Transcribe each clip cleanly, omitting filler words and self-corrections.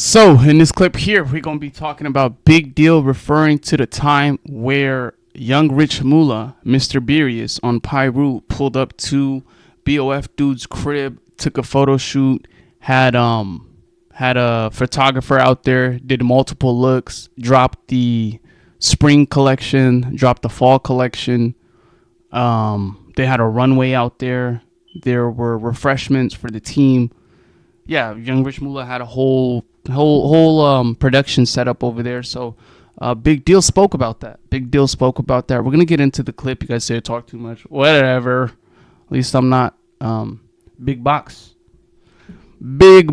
So, in this clip here, we're going to be talking about Big Deal, referring to the time where young rich Mula, Mr. Birius, on Pyru pulled up to BOF dude's crib, took a photo shoot, had a photographer out there, did multiple looks, dropped the spring collection, dropped the fall collection. They had a runway out there. There were refreshments for the team. Yeah, young rich Mula had a whole production set up over there. So Big Deal spoke about that. We're going to get into the clip. You guys say I talk too much. Whatever. At least I'm not. Big box. But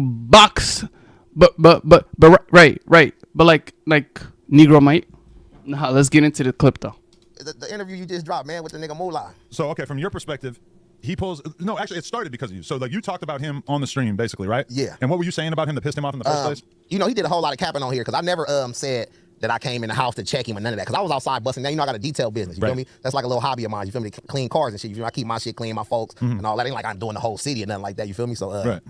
right. But like Negro might. Nah, let's get into the clip though. The interview you just dropped, man, with the nigga Mula. So, okay, from your perspective, no, actually, it started because of you. So, like, you talked about him on the stream, basically, right? Yeah. And what were you saying about him that pissed him off in the first place? You know, he did a whole lot of capping on here because I never said that I came in the house to check him or none of that because I was outside busting. Now, you know, I got a detail business. You feel me? That's like a little hobby of mine. You feel me? Clean cars and shit. You feel me? I keep my shit clean, my folks, and all that. Ain't like I'm doing the whole city or nothing like that. You feel me? So,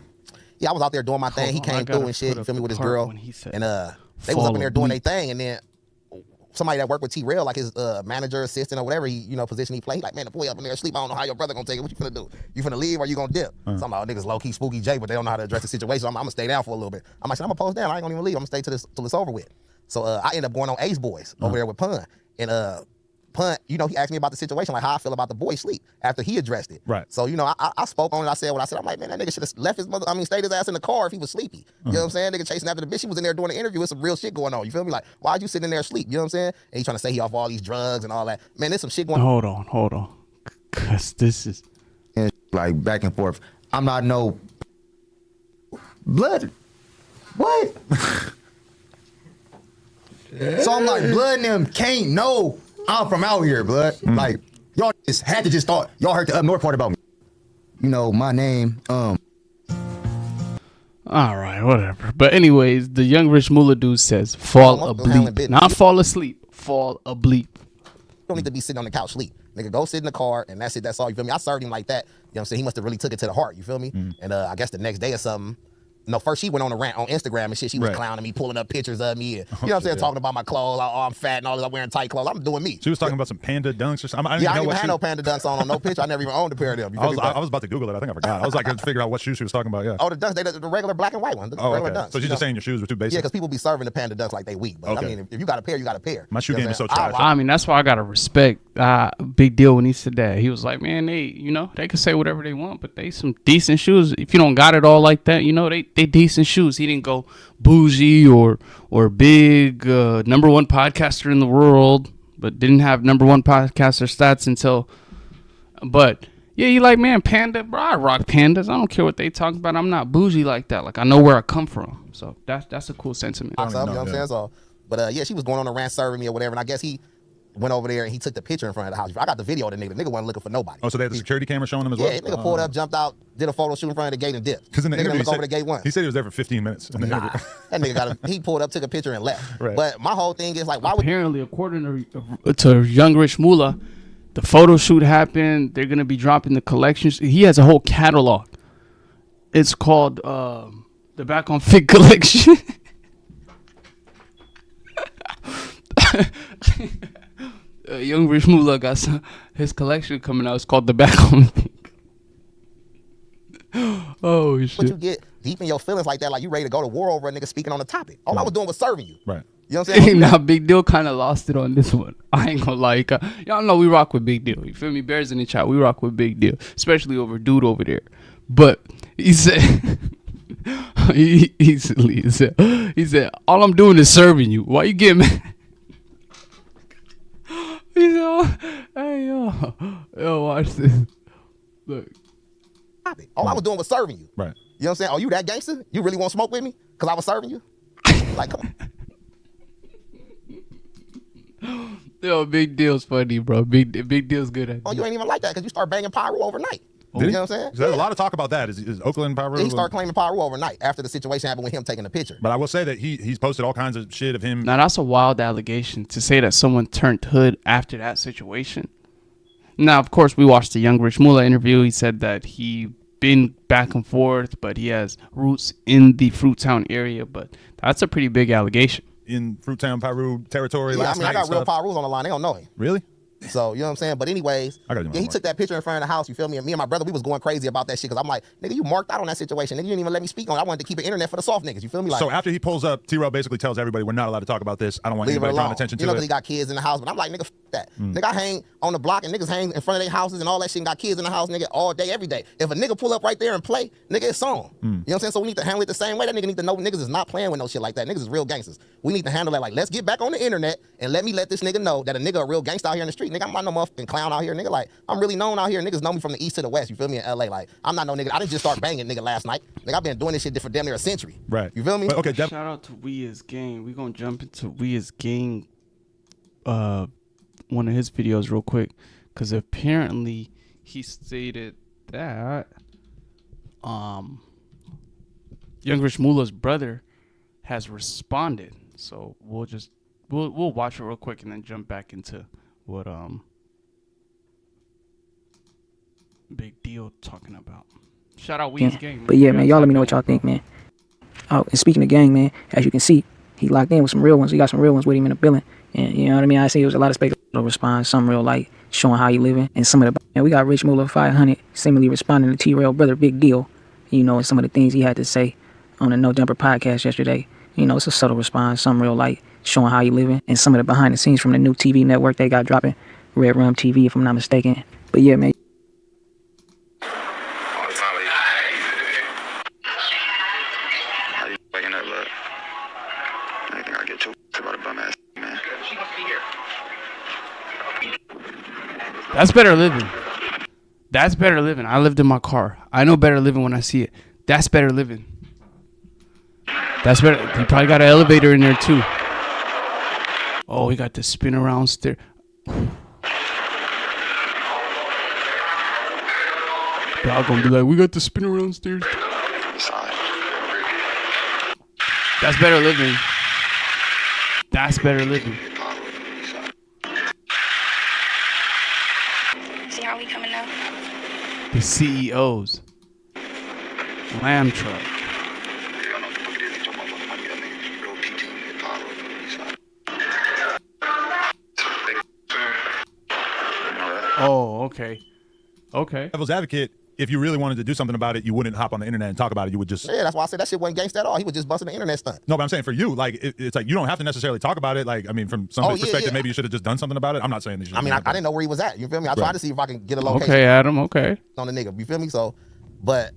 yeah, I was out there doing my thing. He came through and shit. You feel me? With his girl. And they was up in there doing their thing. And then somebody that worked with Trell, like his manager, assistant, or whatever position he played, like, man, the boy up in there asleep. I don't know how your brother gonna take it. What you finna do? You finna leave or you gonna dip? Some of our niggas low key spooky J, but they don't know how to address the situation. I'm gonna stay down for a little bit. I'm like, I'm gonna post down. I ain't gonna even leave. I'm gonna stay till it's over with. So I end up going on aceboy over there with Pun. And Pun, he asked me about the situation, like how I feel about the boy sleep after he addressed it. Right. So, I spoke on it. I said what I said. I'm like, man, that nigga should have left stayed his ass in the car if he was sleepy. You know what I'm saying? Nigga chasing after the bitch. He was in there doing the interview with some real shit going on. You feel me? Like, why'd you sitting in there asleep? You know what I'm saying? And he trying to say he off all these drugs and all that. Man, there's some shit going on. Hold on. Cause this is like back and forth. I'm not no blood. What? So I'm like, blood and them can't know I'm from out here, blood. Like, y'all just had to just thought y'all heard the up north part about me. You know, my name, All right, whatever. But anyways, the young rich Mula dude says, fall asleep. Not fall asleep. Fall asleep. You don't need to be sitting on the couch sleep. Nigga, go sit in the car, and that's it. That's all. You feel me? I served him like that. You know what I'm saying? He must have really took it to the heart. You feel me? And I guess the next day or something, first she went on a rant on Instagram and shit. She was clowning me, pulling up pictures of me. And, you know what I'm saying? Talking about my clothes. Oh, I'm fat and all this. I'm wearing tight clothes. I'm doing me. She was talking about some panda dunks or something. I didn't even have no panda dunks on no picture. I never even owned a pair of them. I was about to Google it. I think I forgot. I was like, to figure out what shoes she was talking about. Yeah. Oh, the dunks. The regular black and white ones. The regular dunks. So she's just saying your shoes were too basic? Yeah, because people be serving the panda dunks like they weak. But I mean, if you got a pair, you got a pair. My shoe game is so trash. I mean, that's why I gotta respect Big Deal when he said that. He was like, man, they can say whatever they want, but they some decent shoes. If you don't got it all like that, they decent shoes. He didn't go bougie or big number one podcaster in the world, but didn't have number one podcaster stats until. But yeah, you like, man, panda, bro. I rock pandas. I don't care what they talk about. I'm not bougie like that. Like, I know where I come from. So that's a cool sentiment. You know what I'm saying? So, but yeah, she was going on a rant serving me or whatever, and I guess he went over there and he took the picture in front of the house. I got the video of the nigga. The nigga wasn't looking for nobody. Oh, so they had the security camera showing him as well? Yeah, nigga pulled up, jumped out, did a photo shoot in front of the gate and dipped. Because in the interview, over the gate once. He said he was there for 15 minutes. In the nah, that nigga he pulled up, took a picture and left. Right. But my whole thing is like, why apparently, according to young rich Mula, the photo shoot happened. They're gonna be dropping the collections. He has a whole catalog. It's called the Back on Figg collection. Young rich Mula got his collection coming out. It's called the Back on Figg. Oh shit! But you get deep in your feelings like that, like you ready to go to war over a nigga speaking on the topic. All I was doing was serving you. Right. You know what I'm saying? Now, Big Deal kind of lost it on this one. I ain't gonna lie. Y'all know we rock with Big Deal. You feel me? Bears in the chat. We rock with Big Deal, especially over dude over there. But he said, he said, all I'm doing is serving you. Why you getting mad? He said, oh, hey, yo, watch this. Look. All I was doing was serving you. Right. You know what I'm saying? Oh, you that gangster? You really want to smoke with me? Because I was serving you? Like, come on. Yo, Big Deal's funny, bro. Big Deal's good at it. Oh, you ain't even like that because you start banging Pyro overnight. You know what I'm saying? There's a lot of talk about that. Is Oakland Pyro? He started claiming Pyro overnight after the situation happened with him taking the picture. But I will say that he's posted all kinds of shit of him. Now, that's a wild allegation to say that someone turned hood after that situation. Now, of course, we watched the young rich Mula interview. He said that he been back and forth, but he has roots in the Fruittown area. But that's a pretty big allegation. In Fruittown, Piru territory. Yeah, last I mean, I night got real stuff. Pirus on the line. They don't know him. Really? So, you know what I'm saying? But anyways, I gotta do my yeah, he homework. took that picture in front of the house, you feel me? And me and my brother, we was going crazy about that shit because I'm like, nigga, you marked out on that situation. Nigga, you didn't even let me speak on it. I wanted to keep an internet for the soft niggas, you feel me? Like, So after he pulls up, T-Rail basically tells everybody, we're not allowed to talk about this. I don't want leave it anybody drawing alone. attention You know, to because he it. got kids in the house. But I'm like, nigga, f that. Nigga, I hang on the block and niggas hang in front of their houses and all that shit and got kids in the house, nigga, all day, every day. If a nigga pull up right there and play, nigga, it's on. You know what I'm saying? So we need to handle it the same way. That nigga need to know niggas is not playing with no shit like that. Niggas is real gangsters. We need to handle that like, let's get back on the internet and let this nigga know that a nigga a real gangster out here in the street. Nigga, I'm not no motherfucking clown out here, nigga. Like, I'm really known out here. Niggas know me from the east to the west. You feel me? In LA. Like, I'm not no nigga. I didn't just start banging nigga last night. Nigga, I've been doing this shit for damn near a century. Right. You feel me? But, okay, Shout out to We As Gang. We're gonna jump into We As Gang one of his videos real quick. Cause apparently he stated that Young Rich Mula's brother has responded. So we'll watch it real quick and then jump back into what Big Deal talking about. Shout out Weed's Gang. But yeah, man, y'all let me know what y'all think, man. Oh, and speaking of gang, man, as you can see, he locked in with some real ones. He got some real ones with him in the building. And you know what I mean? I see it was a lot of spectacular response, some real light, showing how you living. And some of the, and we got Rich Mula 500 seemingly responding to T-Rail brother Big Deal, you know, and some of the things he had to say on the No Jumper podcast yesterday. You know, it's a subtle response, some real light, showing how you living. And some of the behind the scenes from the new TV network they got dropping, Red Rum TV, if I'm not mistaken. But yeah, man. That's better living. That's better living. I lived in my car. I know better living when I see it. That's better living. That's better. He probably got an elevator in there too. Oh, he got the spin around stair. Y'all gonna be like, we got the spin around stairs. That's better living. That's better living. See how we coming up? The CEOs. Lamb truck. Oh, okay. Okay. Devil's advocate, if you really wanted to do something about it, you wouldn't hop on the internet and talk about it. You would just... Yeah, that's why I said that shit wasn't gangsta at all. He was just busting the internet stunt. No, but I'm saying for you, like, it's like you don't have to necessarily talk about it. Like, I mean, from somebody's perspective, maybe you should have just done something about it. I'm not saying that you should. I mean, I didn't know where he was at. You feel me? I tried to see if I can get a location. Okay, Adam. Okay. On the nigga. You feel me? So, but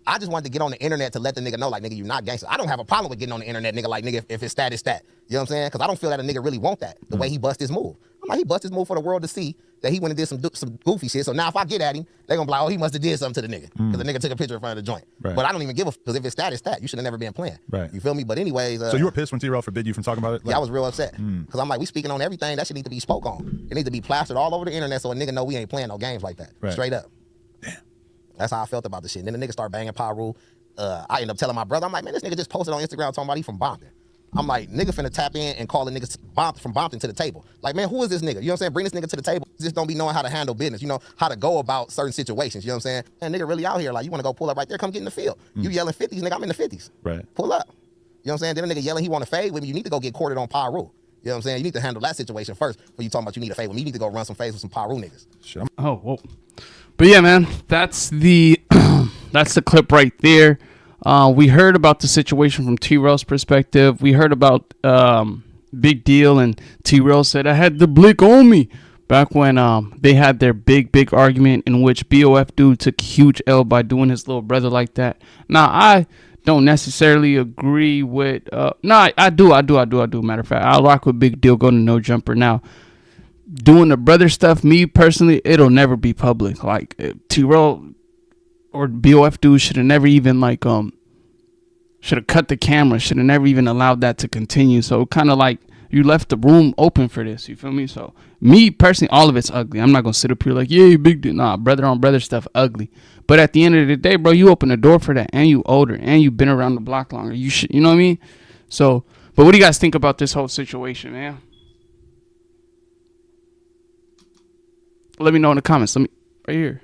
I just wanted to get on the internet to let the nigga know, like, nigga, you not gangster. I don't have a problem with getting on the internet, nigga, like, nigga, if it's stat, it's stat. You know what I'm saying? Because I don't feel that a nigga really want that, the way he bust his move. I'm like, he bust his move for the world to see that he went and did some goofy shit. So now if I get at him, they going to be like, oh, he must have did something to the nigga. Because the nigga took a picture in front of the joint. Right. But I don't even give a because if it's stat, it's stat. You should have never been playing. Right. You feel me? But anyways. So you were pissed when T-Rail forbid you from talking about it? Like, yeah, I was real upset. Because I'm like, we speaking on everything. That shit need to be spoke on. It needs to be plastered all over the internet so a nigga know we ain't playing no games like that. Right. Straight up. Damn. That's how I felt about the shit. And then the nigga start banging Pyru. I end up telling my brother, I'm like, man, this nigga just posted on Instagram talking about he from Bompton. I'm like, nigga finna tap in and call a nigga from Bompton to the table. Like, man, who is this nigga? You know what I'm saying? Bring this nigga to the table. Just don't be knowing how to handle business. You know, how to go about certain situations. You know what I'm saying? Man, nigga really out here. Like, you wanna go pull up right there, come get in the field. You yelling 50s, nigga, I'm in the 50s. Right. Pull up. You know what I'm saying? Then a nigga yelling he want to fade with me. You need to go get courted on Pyru. You know what I'm saying? You need to handle that situation first before you talking about you need a fade with me. You need to go run some fades with some Pyru niggas. Shit, Oh, whoa. But yeah, man, that's the that's the clip right there. We heard about the situation from T-Rail's perspective. We heard about Big Deal, and T-Rail said, I had the blick on me. Back when they had their big argument in which BOF dude took a huge L by doing his little brother like that. Now, I don't necessarily agree with... I do. Matter of fact, I rock with Big Deal going to No Jumper. Now, doing the brother stuff, me personally, it'll never be public. Like, T-Rail or BOF dude should have never even like should have cut the camera, should have never even allowed that to continue. So kind of like you left the room open for this, you feel me? So me personally, all of it's ugly. I'm not gonna sit up here like, yeah, big deal. Nah, brother on brother stuff ugly. But at the end of the day, bro, you open the door for that, and you older, and you've been around the block longer. You should, you know what I mean? So, but what do you guys think about this whole situation, man? Let me know in the comments. Let me right here.